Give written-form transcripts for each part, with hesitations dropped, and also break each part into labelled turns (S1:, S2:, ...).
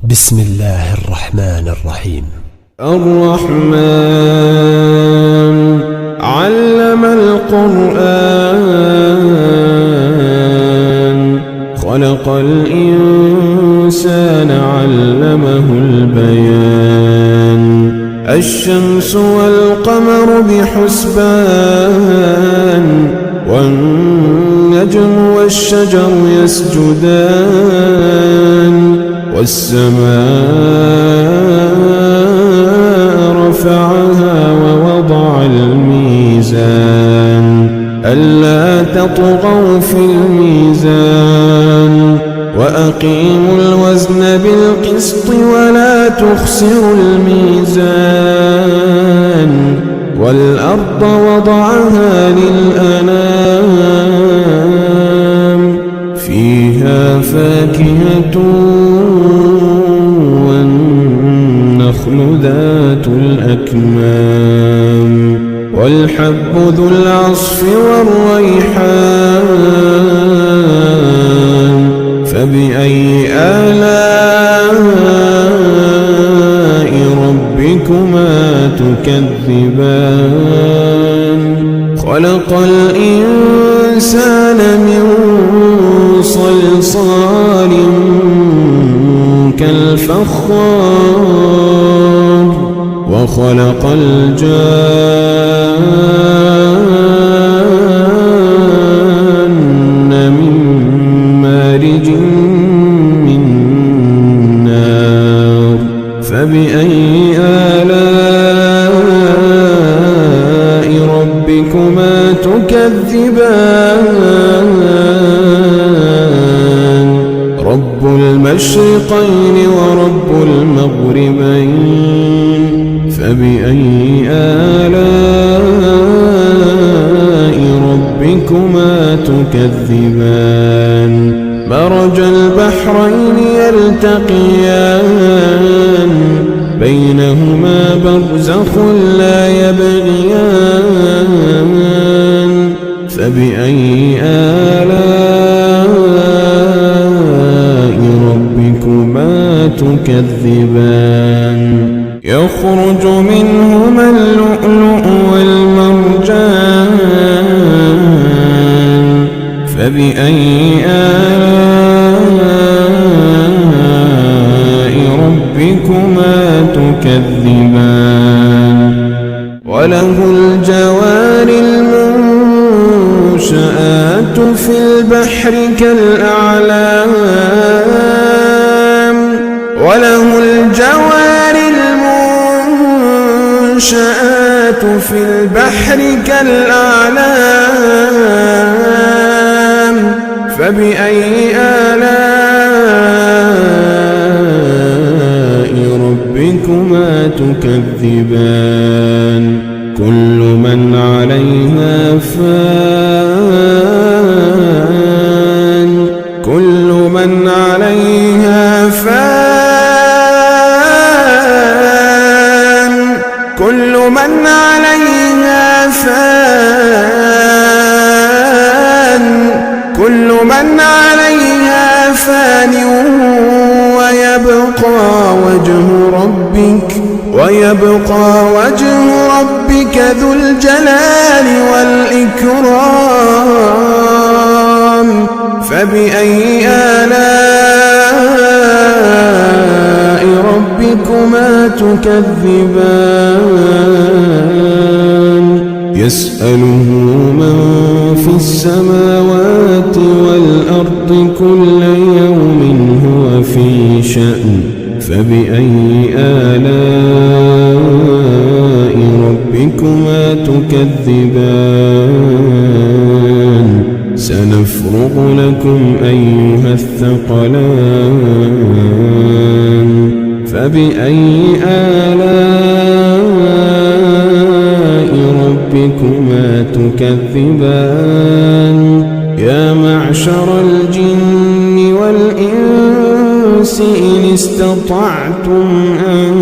S1: بسم الله الرحمن الرحيم.
S2: الرحمن علم القرآن خلق الإنسان علمه البيان الشمس والقمر بحسبان والنجم والشجر يسجدان والسماء رفعها ووضع الميزان ألا تطغوا في الميزان وأقيموا الوزن بالقسط ولا تخسروا الميزان والأرض وضعها للأنام فيها فاكهة والنخل ذات الأكمام والحب ذو العصف والريحان فبأي آلاء ربكما تكذبان خلق الإنسان من صلصال كالفخار وخلق الجان من مارج من نار فبأي آلاء ربكما تكذبان رب المشرقين ورب المغربين فبأي آلاء ربكما تكذبان مرج البحرين يلتقيان بينهما برزخ لا يبغيان فبأي آلاء ربكما تكذبان يخرج منهما اللؤلؤ والمرجان فبأي آلاء ربكما تكذبان وله الجوار المنشآت في البحر كالأعلام وله الجوار المنشآت في البحر كالأعلام فبأي آلاء ربكما تكذبان كل من عليها فان كل من عليها فان كل من عليها فان كل من عليها فان ويبقى وجه ربك ذو الجلال والإكرام فبأي آلاء ربكما تكذبان يسأله من في السماوات والأرض كل يوم هو في شأن فبأي آلاء ربكما تكذبان سنفرغ لكم أيها الثقلان فبأي آلاء ربكما تكذبان يا معشر الجن والإنس إن استطعتم أن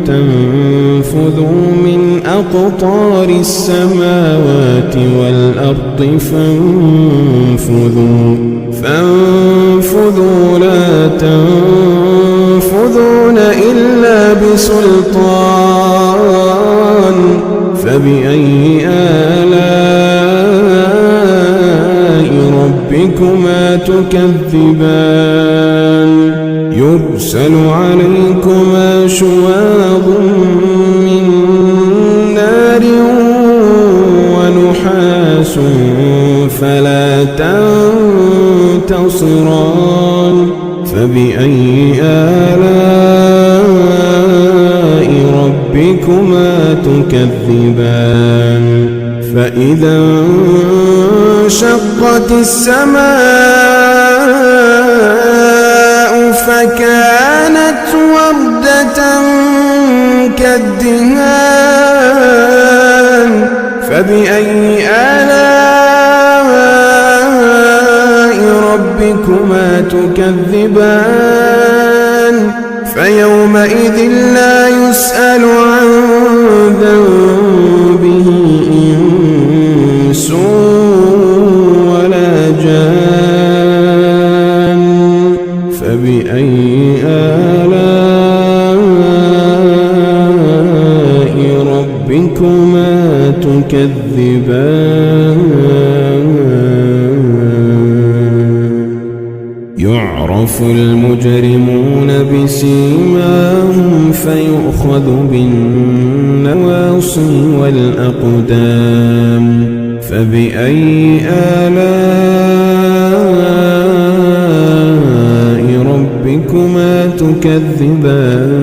S2: تنفذوا من أقطار السماوات والأرض فانفذوا لا تنفذون تأخذون إلا بسلطان فبأي آلاء ربكما تكذبان يرسل عليكما شواظ من نار ونحاس فلا تنتصران فبأي آلاء ربكما تكذبان فإذا انشقت السماء فكانت وردة كالدهان فبأي آلاء ربكما تكذبان فيومئذ لا يسأل عن ذنبه إنس ولا جان فبأي آلاء ربكما تكذبان يعرف المجرمون بسيماهم فيؤخذ بالنواصي والأقدام فبأي آلاء ربكما تكذبان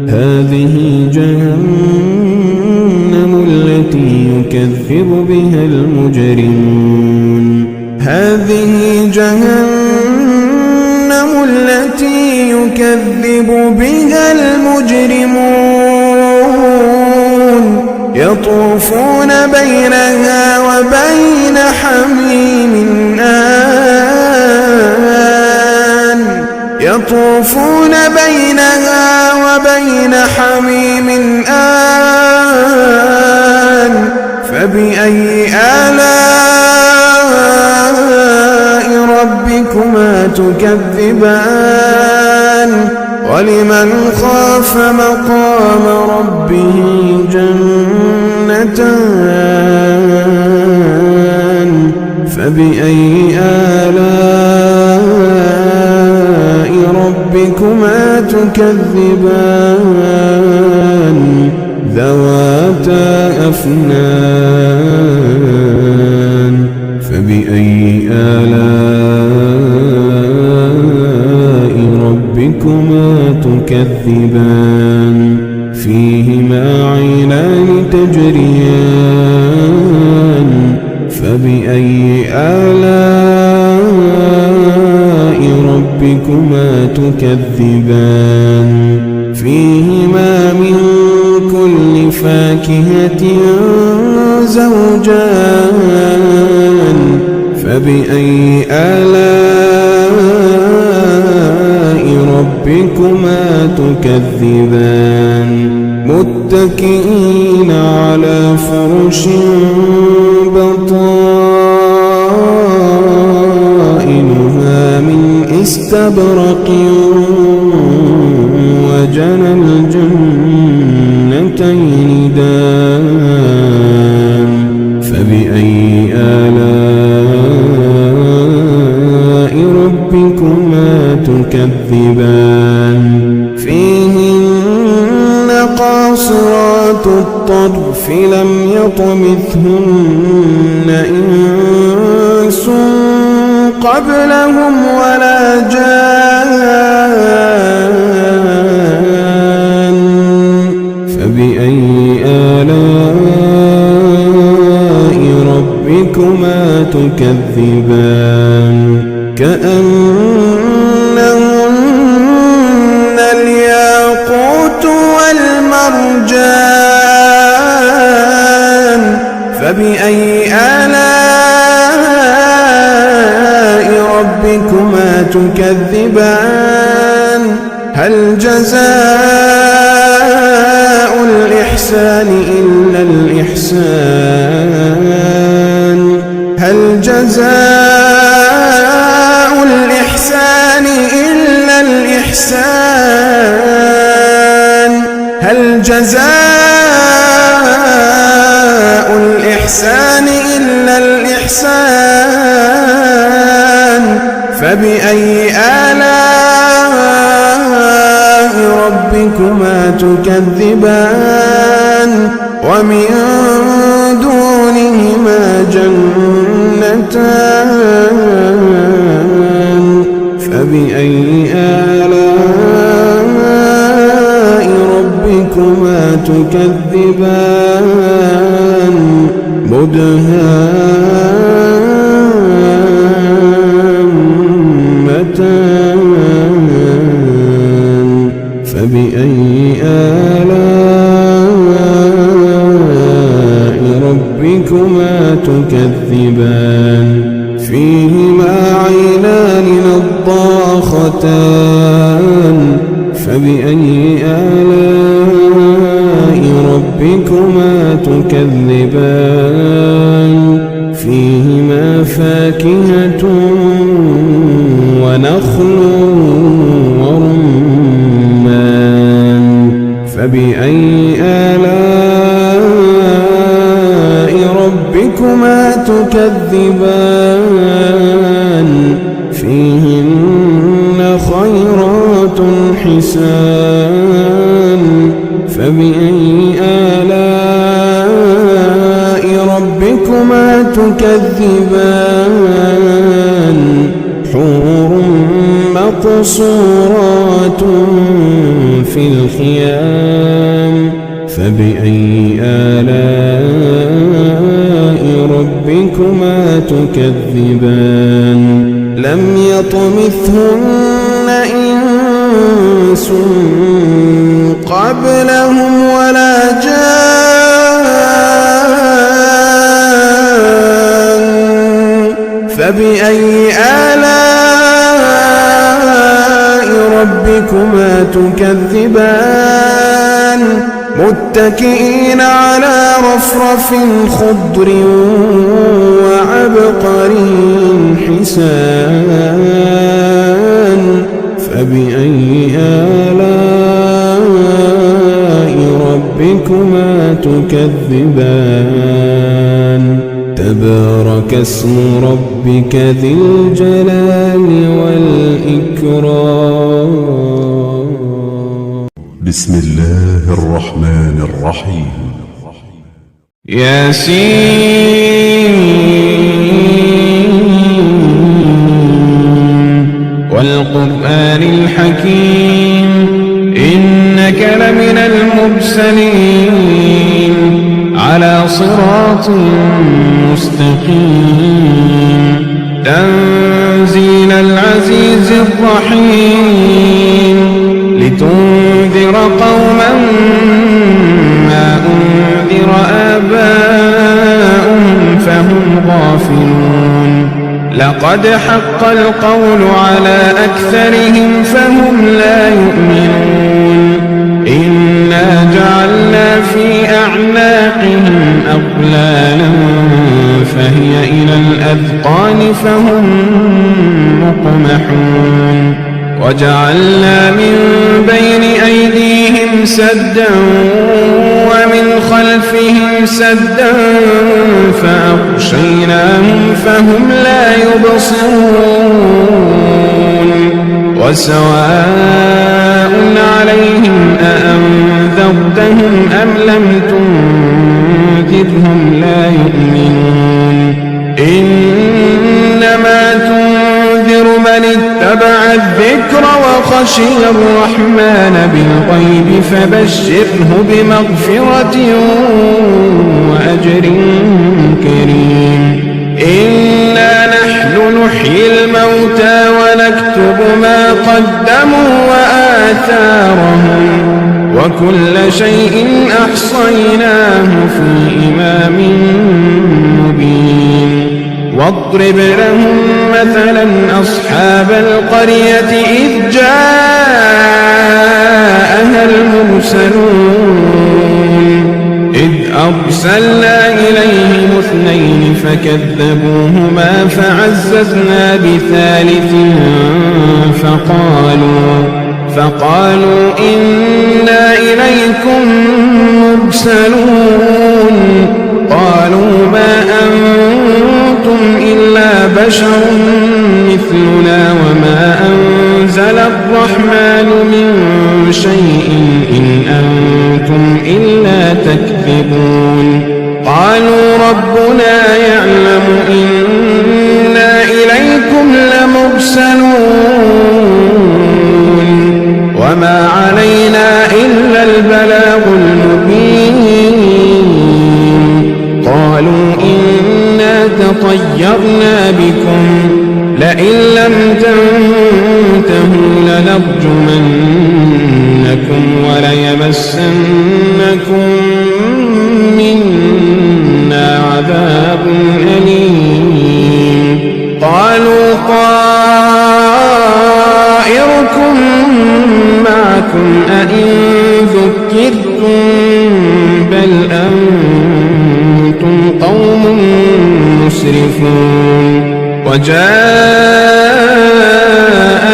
S2: هذه جهنم التي يكذب بها المجرمون هذه جهنم التي يكذب بها المجرمون يطوفون بينها وبين حميم آن يطوفون بينها وبين حميم آن فبأي آلاء ربكما تكذبان ولمن خاف مقام ربه جنتان فبأي آلاء ربكما تكذبان ذواتا أفنان فبأي آلاء ربكما تكذبان فيهما عينان تجريان فبأي آلاء ربكما تكذبان فيهما من كل فاكهة زوجان فبأي آلاء ربكما تكذبان متكئين على فرش بطائنها من استبرق وجنى الجنتين دان فبأي آلاء ربكما تكذبان فيهن قاصرات الطرف لم يطمثهن إنس قبلهم ولا جان فبأي آلاء ربكما تكذبان كأنهن الياقوت والمرجان فبأي آلاء ربكما تكذبان هل جزاء الإحسان إلا الإحسان هل جزاء الإحسان إلا الإحسان جزاء الإحسان إلا الإحسان فبأي آلاء ربكما تكذبان ومن دونهما جنتان فبأي آلاء ربكما تكذبان مدهامتان فبأي آلاء ربكما تكذبان فيهما عينان نضاختان فبأي آلاء ربكما تكذبان فيهما فاكهة ونخل ورمان فبأي آلاء ربكما تكذبان فيهن خيرات حسان فبأي آلاء ربكما تكذبان حور مقصورات في الخيام فبأي آلاء ربكما تكذبان لم يطمثهن إنس قبلهم ولا جان فبأي آلاء ربكما تكذبان متكئين على رفرف خضر وعبقري حسان فبأي آلاء ربكما تكذبان تبارك اسم ربك ذي الجلال والإكرام
S3: بسم الله الرحمن الرحيم
S4: ياسين والقرآن الحكيم إنك لمن المرسلين على صراط مستقيم تنزيل العزيز الرحيم لتنذر قوما ما أنذر آباؤهم فهم غافلون لقد حق القول على أكثرهم فهم لا يؤمنون إنا جعلنا في أعناقهم أغلالا فهي إلى الأذقان فهم مقمحون وجعلنا من بين أيديهم سدا ومن خلفهم سدا فأغشيناهم فهم لا يبصرون وسواء عليهم أأنذرتهم أم لم تنذرهم لا يؤمنون إنما تنذر من اتبع الذكر وخشي الرحمن بالغيب فبشره بمغفرة وأجر كريم إنا نحن نحيي الموتى ونكتب ما قدموا وآثارهم وكل شيء أحصيناه في إمام مبين واضرب لهم مثلا أصحاب القرية إذ جاءها المرسلون إذ أرسلنا إليهم اثنين فكذبوهما فعززنا بثالث فقالوا إنا إليكم مرسلون قالوا ما أنتم إلا بشر مثلنا وما أنزل الرحمن من شيء إن أنتم إلا تكذبون قالوا ربنا يعلم إنا إليكم لمرسلون وما علينا إلا البلاغ المبين قالوا إنا تطيرنا بكم لئن لم تنتهوا لنرجمنكم وليمسنكم منا عذاب أليم قالوا طائركم معكم أئن ذكرتم بل أنتم قوم مسرفون وجاء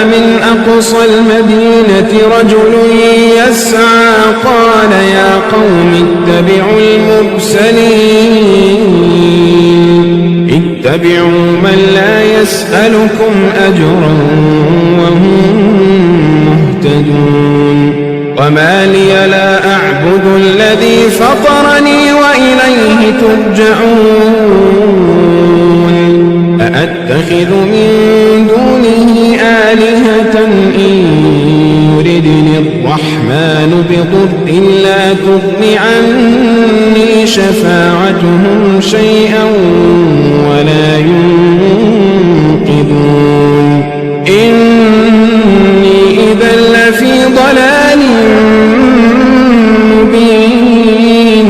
S4: من أقصى المدينة رجل يسعى قال يا قوم اتبعوا المرسلين اتبعوا من لا يسألكم أجرا وهم مهتدون وما لي لا أعبد الذي فطرني وإليه ترجعون أأتخذ من دونه آلهة إن يردني الرحمن بضر لا تغن عني شفاعتهم شيئا ولا ينقذون إني إذا لفي ضلال مبين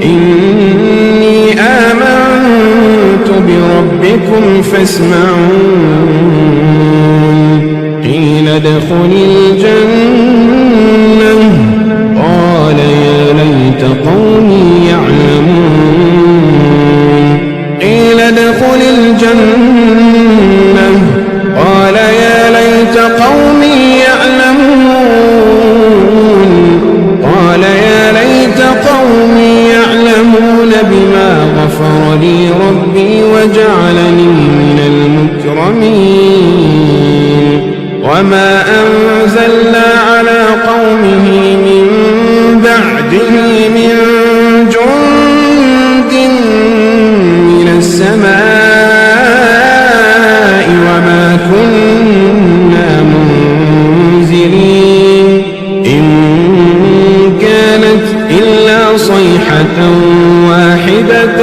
S4: إني آمنت بربكم فاسمعون قيل ادخل الجنة قال يا ليت قومي يعلمون قيل ادخل الجنة قال يا ليت قومي يعلمون قال يا ليت قومي يعلمون بما غفر لي ربي وجعلني من المكرمين وما أنزلنا على قومه من بعده من جند من السماء وما كنا منزلين إن كانت إلا صيحة واحدة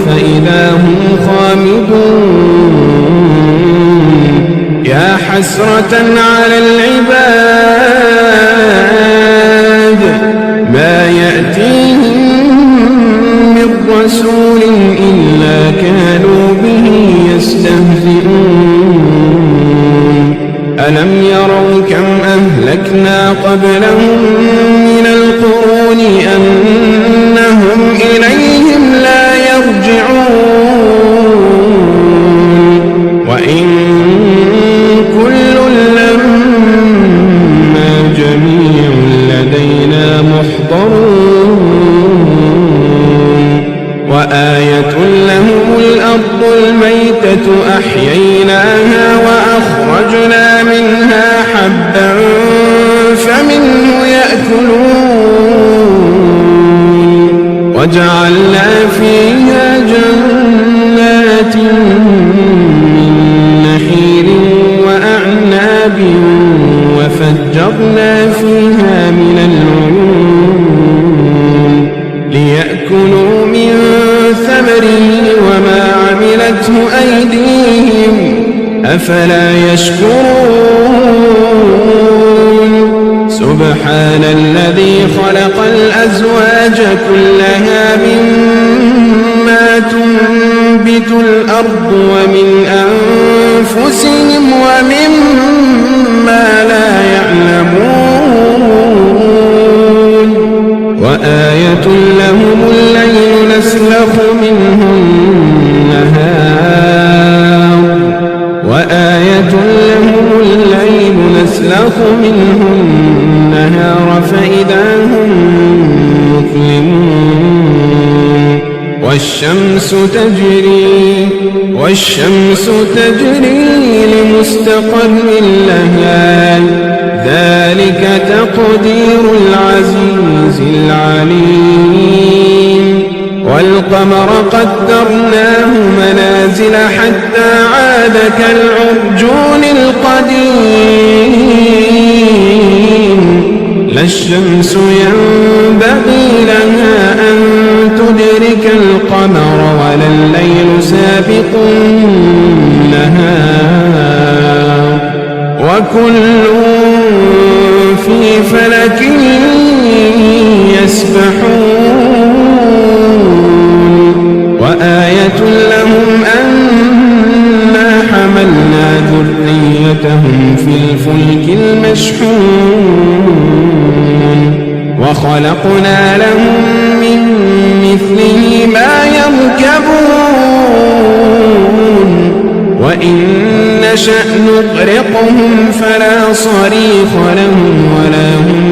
S4: فإذا هم خامدون يا حسرة على العباد ما يأتيهم من رسول إلا كانوا به يستهزئون ألم يروا كم أهلكنا قبلهم من القرون أنهم إليهم لا يرجعون وإن كل لما جميع لدينا محضرون وآية لهم الأرض الميتة أحييناها وأخرجنا منها حبا فمنه يأكلون وجعلنا فيها جنات من نخيل وأعناب وفجرنا فيها من العيون ليأكلوا من ثمره وما عملته أيديهم أفلا يشكرون سبحان الذي خلق الأزواج كلها مما تنبت الأرض ومن أنفسهم ومما لا يعلمون وآية لهم الليل نسلخ منه النهار وآية لهم الليل نسلخ
S2: منه النهار فإذا هم مظلمون والشمس تجري لمستقر لها ذلك تقدير العزيز العليم والقمر قدرناه منازل حتى عاد كالعرجون القديم لا الشمس ينبغي لها أن تدرك القمر ولا الليل سابق النهار وكل في فلك يسبحون وآية لهم أنا حملنا ذريتهم في الفلك المشحون وخلقنا لهم من مثله ما يركبون وإن نشأ نغرقهم فلا صريخ لهم ولا هم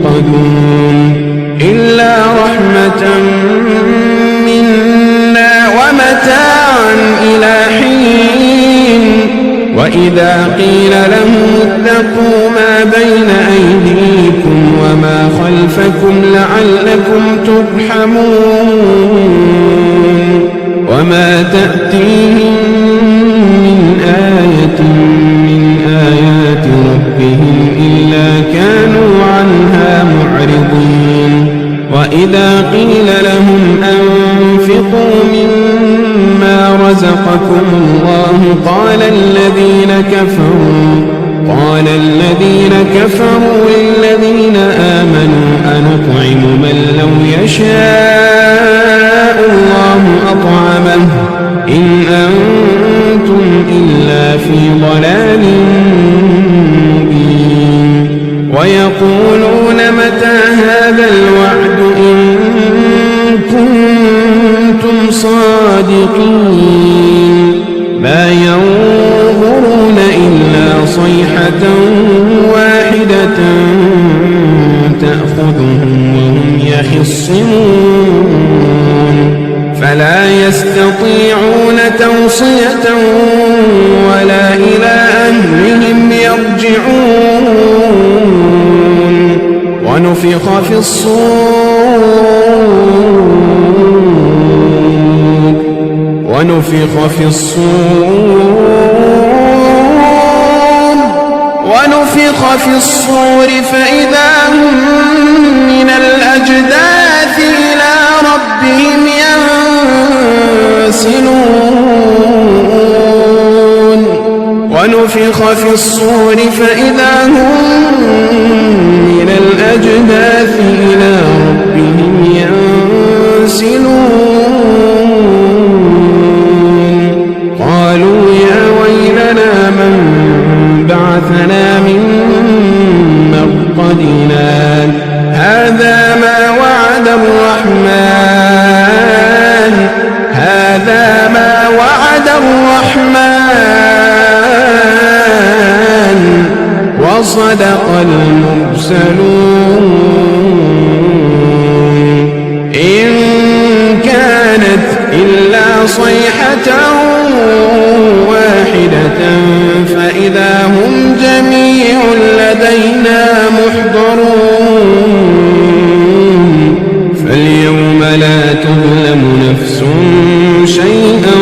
S2: ينقذون إلا رحمة منا ومتاعا إلى حين وإذا قيل لهم اتقوا ما بين أيديكم وما خلفكم لعلكم ترحمون وما تأتيهم من آية من آيات ربهم إلا كانوا عنها معرضين وإذا قيل لهم أنفقوا مما رزقكم الله قال الذين كفروا للذين آمنوا أنطعم من لو يشاء الله أطعمه إن أنتم إلا في ضلال مبين ويقولون متى هذا الوعد إن كنتم صادقين ما ينظرون إلا صيحة واحدة تأخذهم وهم يخصمون فلا يستطيعون توصية ولا إلى أهلهم يرجعون ونفخ في الصور فإذا هم من الأجداث إلى ربهم ينسلون ونفخ في الصور فإذا هم من الأجداث إلى ربهم ينسلون قالوا يا ويلنا من بعثنا من مرقدنا هذا ما وعد الرحمن وصدق المرسلون إن كانت إلا صيحة واحدة فإذا هم جميع لدينا محضرون فاليوم لا تظلم نفس شيئا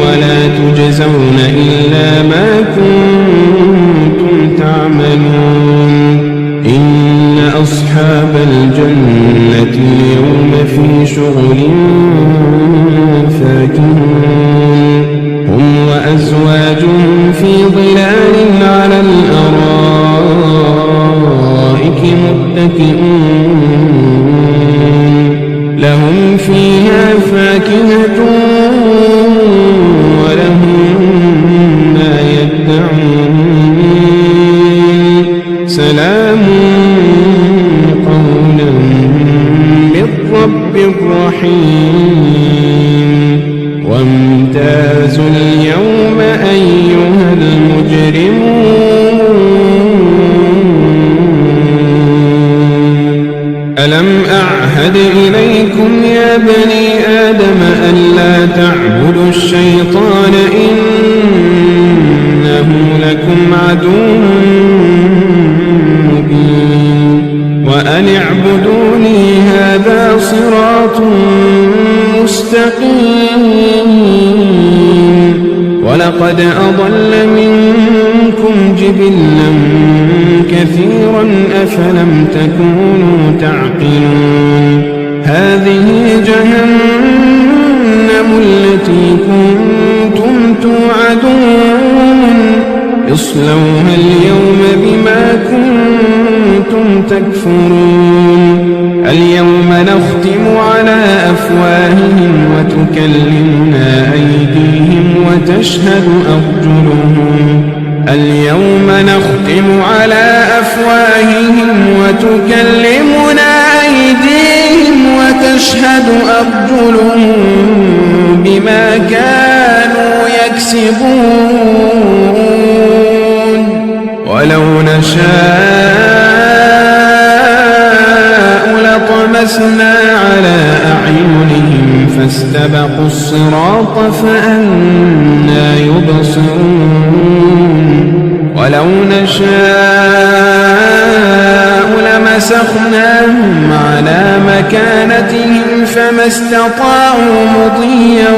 S2: ولا تجزون إلا ما كنتم تعملون إن أصحاب الجنة اليوم في شغل فاكهون هم وأزواجهم في ظلال على الأرائك متكئون لهم فيها فاكهة ولهم ما يدعون سلام قولا من رب رحيم وامتازوا اليوم أيها المجرمون عهد إليكم يا بني آدم ألا تعبدوا الشيطان إنه لكم عدو مبين وأن اعبدوني هذا صراط مستقيم ولقد أضل منكم جبلا كثيرا أفلم تكونوا تعقلون هذه جهنم التي كنتم توعدون اصلوها اليوم بما كنتم تكفرون اليوم نختم على أفواههم وتكلمنا أيديهم وتشهد أرجلهم اليوم نختم على أفواههم وتكلمنا أيديهم وتشهد أرجلهم بما كانوا يكسبون ولو نشاء لطمسنا على أعينهم فاستبقوا الصراط فأنى يبصرون ولو نشاء لمسخناهم على مكانتهم فما استطاعوا مضيا